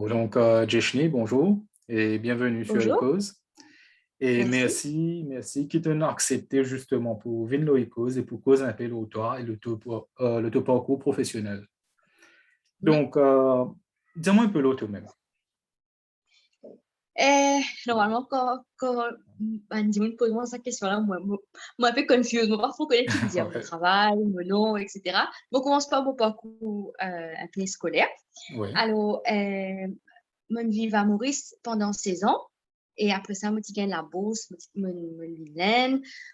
Donc, Jeshni, bonjour et bienvenue sur Bonjour, Ecos. Et merci. merci qui t'ont accepté justement pour venir à Ecos et pour causer un peu de toi et le ton parcours professionnel. Oui. Donc, dis-moi un peu l'autre même. Normalement, quand Bandimun pose moi cette question-là, moi, un peu confuse. Moi, parfois, connais qui dire mon Ouais, travail, mon nom, etc. Moi, commence par mon parcours un peu scolaire. ouais, Alors, moi, je vis à Maurice pendant 16 ans. Et après ça, moi, je gagne la bourse, je vis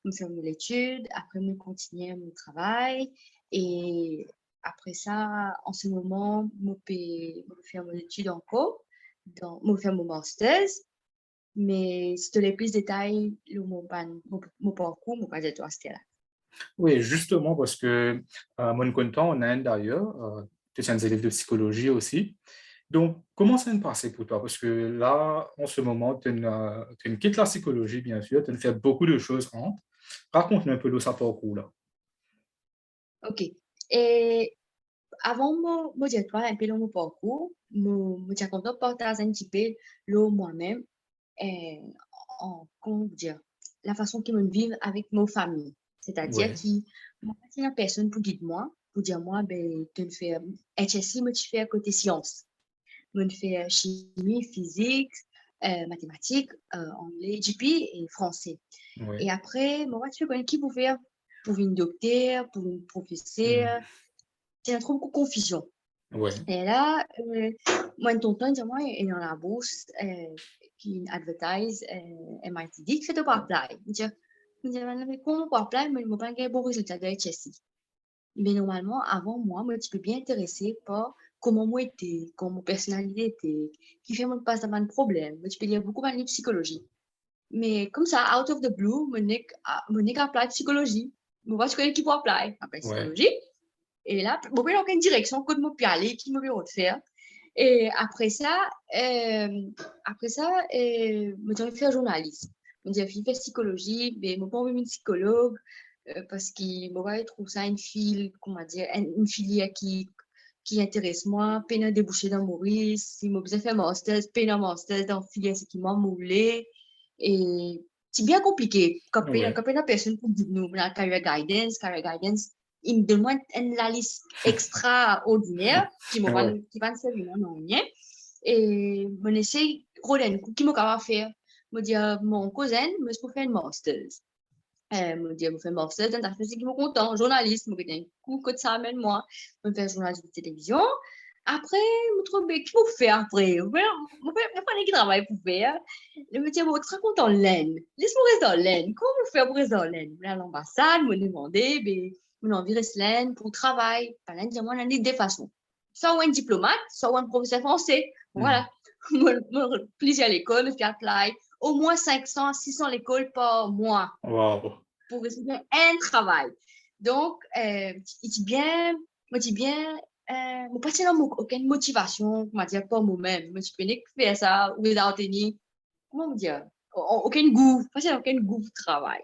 je fais mon étude. Après, je continue mon travail. Et après ça, en ce moment, je fais mon étude encore. Je fais mon master. Mais si tu as plus de détails, mon parcours, je ne vais pas dire toi, c'était là. oui, justement parce que mon content en Inde d'ailleurs, tu es un élève de psychologie aussi. Donc, comment ça se passe pour toi? Parce que là, en ce moment, tu quittes la psychologie, bien sûr, tu fais beaucoup de choses entre. Raconte-nous un peu de ça parcours là. OK. Et avant de dire toi un peu de mon parcours, je suis content de partager un petit peu moi-même et comment dire, la façon que je vis avec nos familles. C'est-à-dire Oui, que moi, c'est une personne pour guider moi, pour dire moi, ben, tu fais HSI, moi, tu fais à côté sciences. Moi, je fais chimie, physique, mathématiques, anglais, GP et français. oui. Et après, moi, tu connais qui pour une docteur, pour une Hmm. professeure. C'est un trop beaucoup de confusion. Ouais, Et là, moi, tonton, dis moi, il y a la bourse qui advertise MIT dit que c'est pas apply. Mais comment pas apply, mais il m'a pas gagné bon résultat de HSI. Mais normalement, avant moi, je suis bien intéressée par comment moi était, comment mon personnalité était, qui fait mon passe dans un problème. Je peux lire beaucoup de psychologie. Mais comme ça, out of the blue, mon nec apply psychologie. Je vois ce que l'équipe apply, apply ouais, psychologie. Et là, je vais dans une direction, que je peux aller, qui me veut faire. Et après ça, je vais faire journaliste. Je vais faire psychologie, mais je ne vais pas envie une psychologue parce que je trouve ça une file, comment dire, une filière qui intéresse moi, peine à déboucher dans Maurice, si je besoin faire master, peine à master dans filière ce qui m'a moulé. Et c'est bien compliqué. ouais, Quand une personne pour dire nous, la career guidance, il me demande une liste extraordinaire ouais. qui va servir non rien. Et mon essai, Roland, qui m'a capable faire? Me dire, mon cousin, me suis fait un master. Me dire, me fait un master dans la physique, me content, journaliste, me dit, coup, que ça amène moi, me faire journaliste de télévision. Après, me trouve, mais qu'est-ce que faire après? Me faire qui travail pour faire. Je me dis, bon, très content, laine. Laisse-moi rester dans laine. Comment me faire pour rester dans laine? Je vais à l'ambassade, me demander, ben, me envirer laine pour travail. Pas laine, dire, moi, l'année des façons. Soit un diplomate, soit un professeur français. Hmm. Voilà. Me plaisir à l'école, me faire apply. Au moins 500 à 600 l'école par mois Wow. pour réussir un travail. Donc, il dit bien, moi dis bien, moi pas aucune motivation, comment dire, pour moi-même. Moi, je peux pas faire ça without any, comment me dire, aucun goût, pas aucun goût de travail.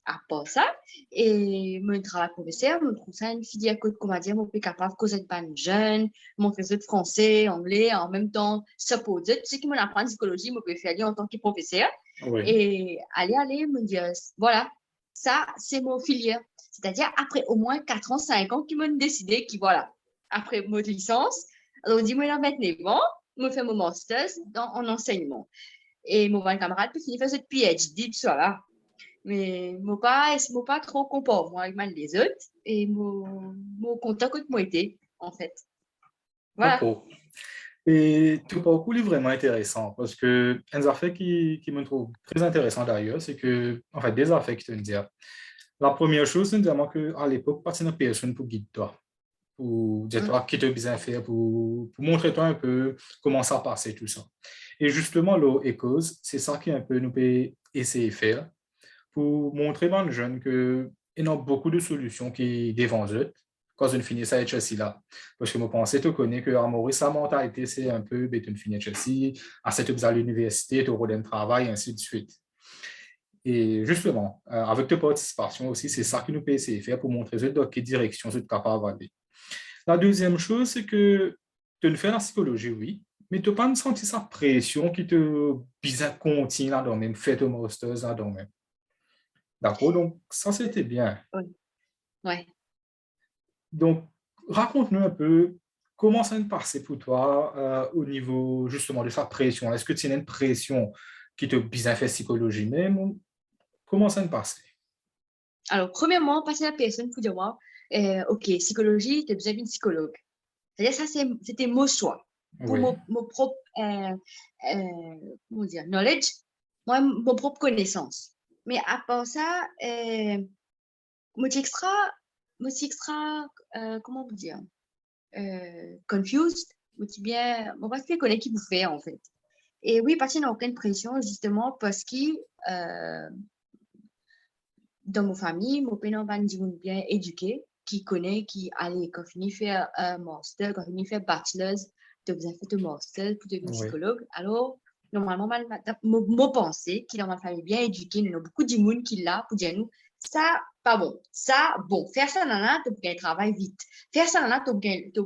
À part ça, et mon travail professeur, je trouve ça une filière que, comment dire, mon plus capable de causer pas jeune, mon faisait de français, anglais, en même temps, supposé, tu sais qui m'apprend en psychologie, je peux faire aller en tant que professeur, Oui, et aller, me dire, voilà, ça, c'est mon filière. C'est-à-dire, après au moins 4 ans, 5 ans, qui m'ont décidé, qui, voilà, après mon licence, alors, dis-moi, là, 29 ans, je fais mon master en enseignement. Et mon camarade, puis, il fait ce PhD, tout ça, là. Mais moi pas trop comport, moi, avec les autres. Et moi, content que moi été, en fait. Voilà. d'accord. Et ton parcours est vraiment intéressant parce que un affaire qui me trouve très intéressant d'ailleurs, c'est que, en fait, des affaires qui te dire. La première chose, c'est vraiment qu'à l'époque, pas de personne pour guider toi, pour dire Hum, toi qui te bien faire, pour montrer toi un peu comment ça passait, tout ça. Et justement, l'eau et cause, c'est ça qui un peu nous peut essayer de faire pour montrer aux jeunes qu'il y a beaucoup de solutions qui devant eux quand une finit ça HSI là. Parce que je pensais, tu connais que à Maurice, sa mentalité, c'est un peu, ben, tu finis HSI, à cette à l'université, tu auras un travail, ainsi de suite. Et justement, avec ta participation aussi, c'est ça que nous peut essayer de faire pour montrer dans quelle direction vous êtes capable d'aller. La deuxième chose, c'est que tu le fais la psychologie, oui, Mais tu n'as pas senti sa pression qui te bizarre continue là-dedans, même fait au masters là-dedans même. D'accord? Donc, ça, c'était bien. Oui, ouais. Donc, raconte-nous un peu comment ça s'est passé pour toi au niveau justement de sa pression. Est-ce que tu as une pression qui te bizarre fait psychologie même ou comment ça s'est passé? Alors, premièrement, passer la personne pour dire, moi, OK, psychologie, tu as besoin d'une psychologue. C'est-à-dire, ça, c'était mon choix. Pour Oui, mon propre, comment dire, knowledge, moi, mon propre connaissance. Mais à part ça, moi, je suis extra, comment vous dire, confused. Moi, je suis bien, moi, parce que je connais qui vous fait, en fait. Et oui, parce qu'il n'y a aucune pression, justement, parce que euh, dans ma famille, mon père n'a pas dit bien éduqué, qui connaît, qui allait, quand finit faire un master, quand finit faire bachelor, tu as fait un master pour devenir oui, psychologue. Alors, normalement, mon pensée, qui est dans ma famille bien éduquée, nous avons beaucoup de monde qui l'a pour dire nous, ça, pas bon. Ça, bon. Faire ça, nana, tu peux gagner travail vite. Faire ça, nana, tu peux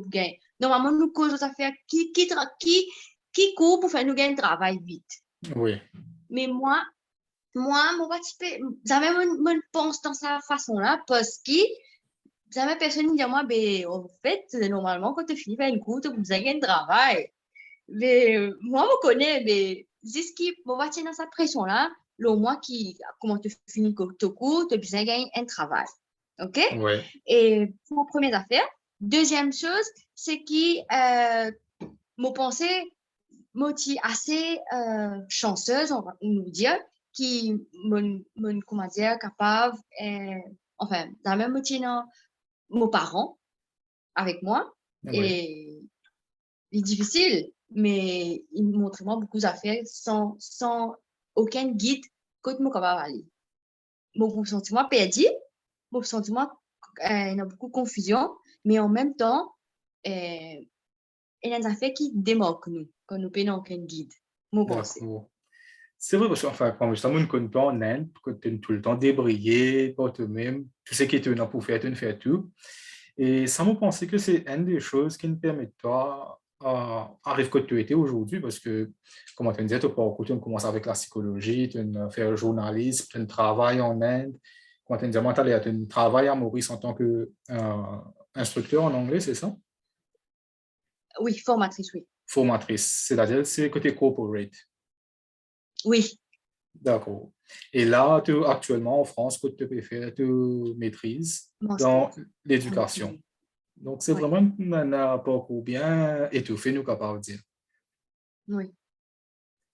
gagner. Normalement, nous, cause affaires qui court pour faire nous gagner travail vite. oui, Mais moi, mon petit peu, jamais me pense dans sa façon-là parce que jamais personne ne dit à moi, ben, en fait, normalement, quand tu finis par une cours, tu as besoin de travail. Mais moi, je connais, mais c'est ce qui va tenir dans cette pression-là. Le mois qui, comment tu finis ton cours, tu as besoin de gagner un travail. OK? oui, Et pour première affaire. Deuxième chose, c'est que mon pensée, moi, je suis assez chanceuse, on va nous dire, qui, comment dire, capable, enfin, dans la même moitié, mes parents avec moi. oui. Et c'est difficile, mais ils me montrent moi beaucoup d'affaires sans aucun guide que je suis capable d'aller. Mon sentiment perdu, mon sentiment, il y a beaucoup de confusion, mais en même temps, il y a des affaires qui démarquent nous, quand nous n'avons aucun guide. Mon pensée. D'accord. C'est vrai parce qu'enfin, quand justement, nous connaissons pas en Inde, que tu es tout le temps débrouillé par toi-même, tu sais qui tu es pour faire, tu fais tout. Et ça me pensait que c'est une des choses qui nous permet toi arrive que tu étais aujourd'hui parce que, comme tu disais, tu parcours, tu commences avec la psychologie, tu fais le journalisme, tu travailles en Inde. Quand tu disais, moi, tu travailles à Maurice en tant qu'instructeur en anglais, c'est ça? Oui, formatrice, oui. Formatrice, c'est-à-dire c'est côté corporate. Oui, D'accord. Et là, actuellement en France, que tu peux faire, tu maîtrises master. dans En l'éducation. économie. Donc, c'est Oui, vraiment un parcours bien étoffé, nous capable de dire. oui.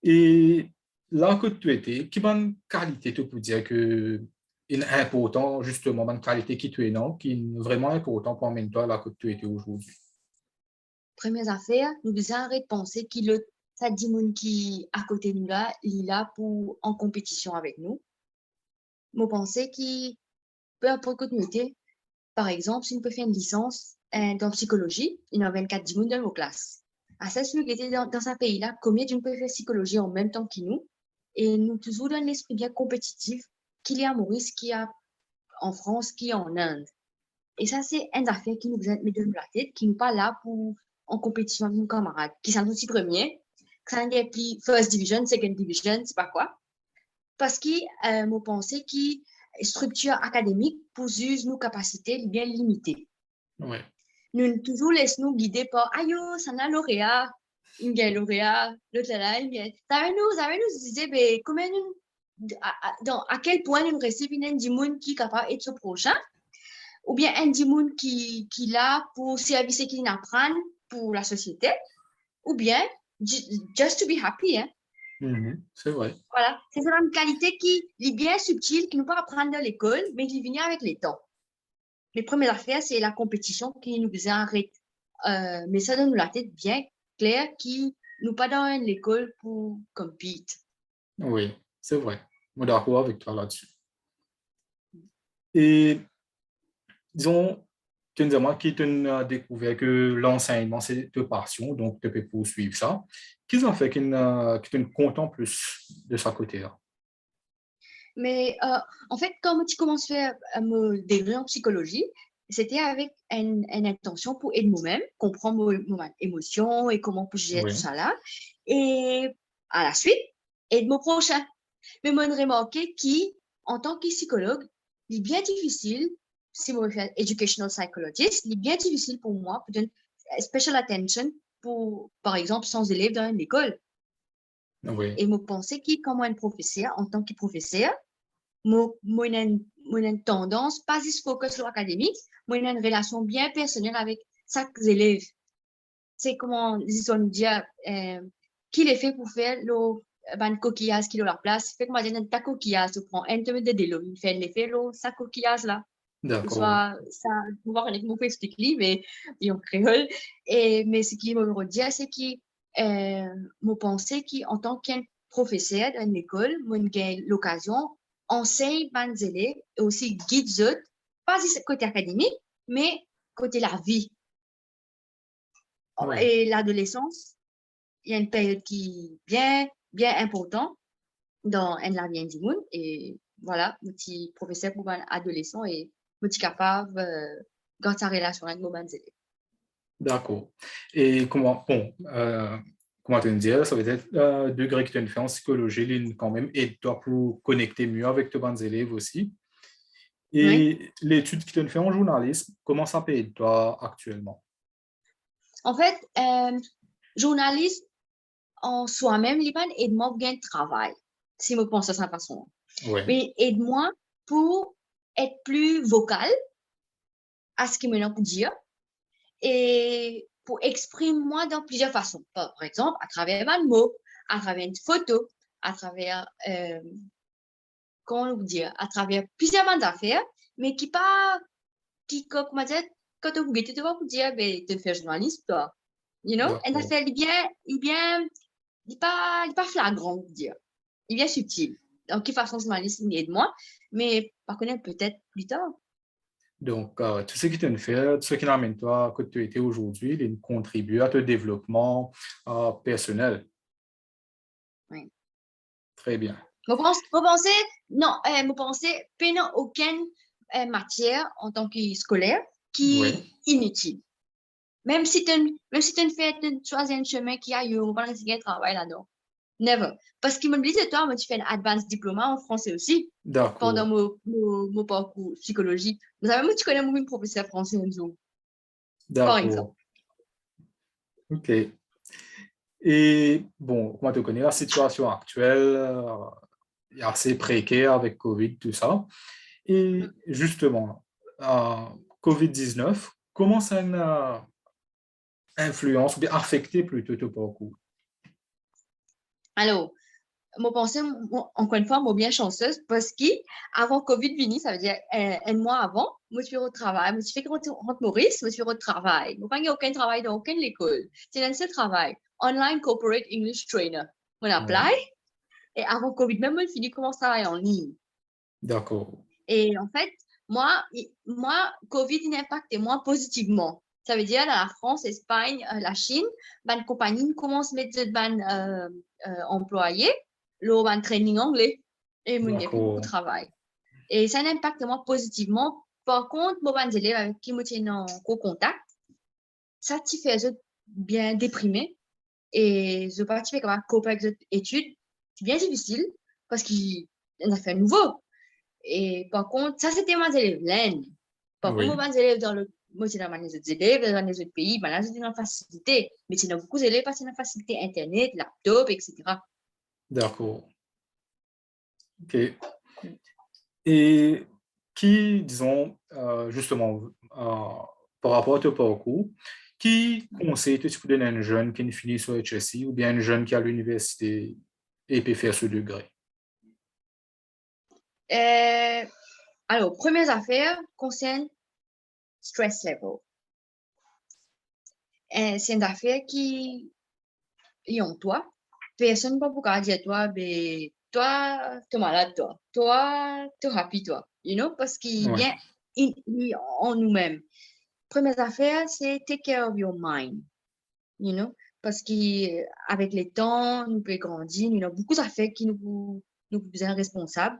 Et là que tu étais, quelle qualité tu peux dire que est important, justement, une qualité qui tu es non, qui est vraiment important pour amener toi là que tu étais aujourd'hui? Première affaire, nous devons arrêter de penser qu'il le ça dit moun qui à côté de nous là, il est là pour en compétition avec nous. Moi, penser qui peu importe que nous était, par exemple, si nous peut faire une licence dans psychologie, il y en a 24 10 dans nos classes. À ça, celui qui était dans ce pays-là, combien d'une peut faire psychologie en même temps que nous, et nous toujours dans l'esprit bien compétitif qu'il y a à Maurice, qu'il y a en France, qu'il y a en Inde. Et ça, c'est une affaire qui nous met de la tête, qui nous pas là pour en compétition avec nos camarades, qui sont aussi premiers, qui sont des plus first division, second division, c'est pas quoi. Parce que mon pensée qui structure académique pour juste nos capacités bien limitées. Oui, Nous toujours laissons nous guider par aïe, ça n'a lauréat, une gagne lauréat, l'autre là, une gagne. Ça va nous disait, ben, comment nous, à quel point nous recevons une monde qui est capable d'être ce prochain ou bien un dimoun qui l'a pour service et qui apprend pour la société, ou bien just to be happy. Hein. mhm, c'est vrai. Voilà, c'est une qualité qui est bien subtile, qui nous peut apprendre à l'école, mais qui vient avec les temps. Les premières affaires, c'est la compétition qui nous arrête. Mais ça donne la tête bien claire qui nous pas dans l'école pour compete. Oui, c'est vrai. Je suis d'accord avec toi là-dessus. Et disons, tu nous as qui as découvert que l'enseignement, c'est ta passion, donc tu peux poursuivre ça. Qu'est-ce qui fait que tu es content plus de ce côté-là? Mais en fait, quand tu commences à me dégré en psychologie, c'était avec une intention pour aider moi-même, comprendre mon émotion et comment pour gérer tout Oui, ça là. Et à la suite, aider mon prochain. Mais moi, j'ai remarqué qu'en tant que psychologue, il est bien difficile, si je fais educational psychologist, il est bien difficile pour moi pour donner special attention pour, par exemple, sans élèves dans une école. oui, Et je pensais que, comme un professeur, en tant que professeur, moi, j'ai une tendance, pas juste focus sur l'académique, moi, j'ai une relation bien personnelle avec chaque élève. C'est comment, ils ont nous dire, qui les fait pour faire le ban coquillage qui est à leur place. Fait que moi, j'ai ta coquillage, tu prends un peu de délo, il fait l'effet, ça coquillage là. Ou d'accord, soit, ça, vous voir avec mon expliquer, mais, et en créole. Et, mais ce qui me redit, c'est que, moi, pensais qu'en tant qu'un professeur dans une école, moi, j'ai l'occasion, enseigne les élèves et aussi guide eux, pas juste côté académique, mais côté la vie. oui. Et l'adolescence, il y a une période qui est bien, bien importante dans la vie du monde. Et voilà, mon petit professeur pour un adolescent et mon petit capable dans sa relation avec mon élèves. D'accord. Et comment te dire, ça veut être degré que tu as fait en psychologie, quand même, et toi pour connecter mieux avec tes bons élèves aussi. Oui. Et l'étude que tu as fait en journalisme, comment ça paye toi actuellement? En fait, journaliste en soi-même, il aide-moi bien de travail, si je pense de cette façon. Oui, Mais aide-moi pour être plus vocal à ce qu'il me pour dire et pour exprimer moi dans plusieurs façons. Par exemple, à travers un mot, à travers une photo, à travers, comment on dire, à travers plusieurs bandes d'affaires, mais qui pas, qui, comment dire, quand on tu vas pour dire, ben, tu fais journaliste, toi. You know? Une d'accord. affaire, il est pas flagrant, on dire. Il est bien subtil. Donc, quelle façon journaliste aide-moi, mais par contre, peut-être plus tard. Donc, tout ce qui te fait, tout ce qui l'amène toi que tu étais aujourd'hui, il contribue à ton développement personnel. Oui. Très bien. Vous pensez, non, vous pensez, pas dans aucune matière en tant que scolaire qui Oui, est inutile. Même si tu fais choisir un chemin qui a eu, on va essayer de travailler là-dedans. Never. Parce qu'il me disait, toi, moi, tu fais un advanced diplôme en français aussi pendant d'accord, mon parcours psychologique. Vous savez, moi, tu connais mon professeur français, Enzo, par exemple. d'accord. OK. Et bon, comment tu connais la situation actuelle, est assez précaire avec Covid, tout ça. Et justement, Covid-19, comment ça a influence ou bien affecté plutôt ton parcours? Alors, moi, pensais, encore une fois, moi, bien chanceuse parce qu'avant Covid vini, ça veut dire un mois avant, moi, je suis au travail. Moi, je fais rentre Maurice, moi, je suis au travail. Moi, il n'y a aucun travail dans aucune école. C'est un seul travail. Online Corporate English Trainer. On apply. Oui, Et avant Covid, même, on finit comment travailler en ligne. d'accord. Et en fait, moi, Covid, il impacte moi positivement. Ça veut dire, dans la France, Espagne, la Chine, ben, compagnie commence à mettre ben, employés, le ben, training anglais. Et il n'y a plus beaucoup de D'accord. travail. Et ça impacte moi positivement. Par contre, mon ben, élèves avec qui je tiens en contact, ça te fait bien déprimé. Et je pas fait comme copain avec cette étude. C'est bien difficile parce qu'il y a fait nouveau. Et par contre, ça, c'était mes élèves l'Inde. Par contre, Oui, mes élèves dans le, moi, c'est dans mes autres élèves, dans les autres pays, ben là, c'est une facilité. Mais c'est dans beaucoup d'élèves parce que c'est une facilité Internet, laptop, etc. d'accord. OK. Et qui, disons, justement, par rapport à ton parcours, qui conseille que tu peux donner à un jeune qui finit sur HSI ou bien un jeune qui est à l'université et peut faire ce degré? Euh, alors, première affaire concerne stress level. C'est une affaire qui est en toi. Personne ne peut pas dire à toi, ben, toi, tu es malade, toi. Toi, tu es happy, toi. You know, parce qu'il Oui, vient en nous-mêmes. Première affaire, c'est take care of your mind, you know, parce qu'avec les temps, nous pouvons grandir, nous avons beaucoup d'affaires qui nous faisons responsables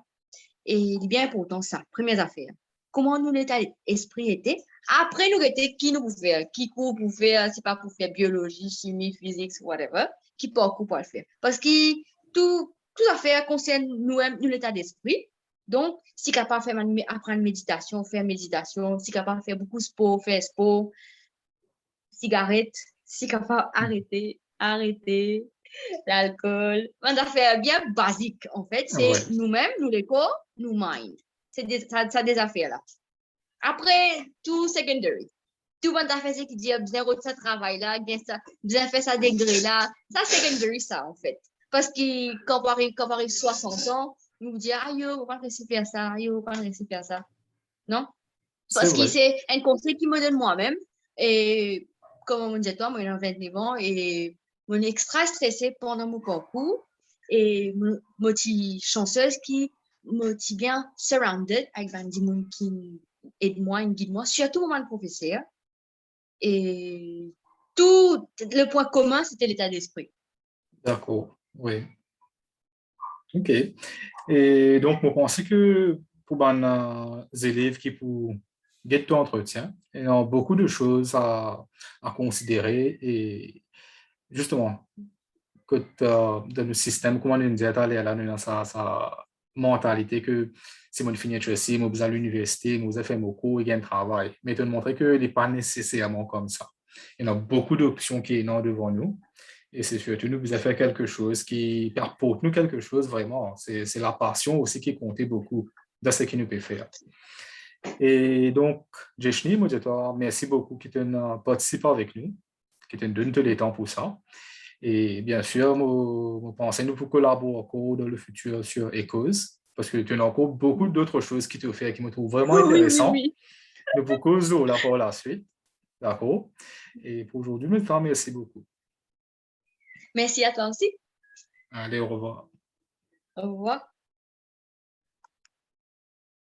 et il est bien important ça, première affaire. comment nous l'état d'esprit était. Après, nous était qui nous pouvait faire, qui cours pour faire, c'est pas pour faire biologie, chimie, physique, whatever, qui parcours pour le faire. Parce que tout affaire concerne nous-mêmes, nous l'état d'esprit. Donc, si capable de faire apprendre méditation, faire méditation, si capable de faire beaucoup de sport, faire sport, cigarette, si capable arrêter l'alcool. On a fait bien basique, en fait. C'est Ouais. nous-mêmes, nous les corps, nous mind. C'est ça des affaires là. Après, tout secondary. Tout le monde a fait ce qui dit, bien de ça travail là, bien fait ça degré là. Ça, secondary, ça, en fait. Parce que quand on arrive 60 ans, nous dit, ah yo, on va pas laisser faire ça, yo, on va pas laisser faire ça. Non? C'est Parce que vrai. c'est un conseil qui me donne moi-même. Et comme on me dit, toi, moi, j'ai 29 ans et je suis extra stressée pendant mon parcours. Et je suis chanceuse qui me suis bien surrounded avec des gens qui aident moi, qui guident moi, surtout mon professeur. Et tout le point commun, c'était l'état d'esprit. D'accord. Oui. OK. Et donc, je pense que pour les élèves qui pour get ton entretien, il y a beaucoup de choses à considérer et justement, que dans le système, comment on dit, aller à la sa mentalité que si on finit ici, on à l'université, on fait mon cours, il y a un travail. Mais de montrer que n'est pas nécessairement comme ça. Il y a beaucoup d'options qui sont devant nous. Et c'est surtout nous, vous avez fait quelque chose qui apporte nous quelque chose vraiment. C'est la passion aussi qui comptait beaucoup dans ce qui nous peut faire. Et donc, Jeshni, moi, je te remercie beaucoup qui t'ont participé avec nous, qui t'ont donné tout le temps pour ça. Et bien sûr, je pense que nous pouvons collaborer encore dans le futur sur Echoes, parce que tu as encore beaucoup d'autres choses qui te font qui me trouvent vraiment Oui, oui, intéressant. oui. Nous pouvons causer là pour la suite. D'accord? Et pour aujourd'hui, je te remercie beaucoup. Merci à toi aussi. Allez, au revoir. Au revoir.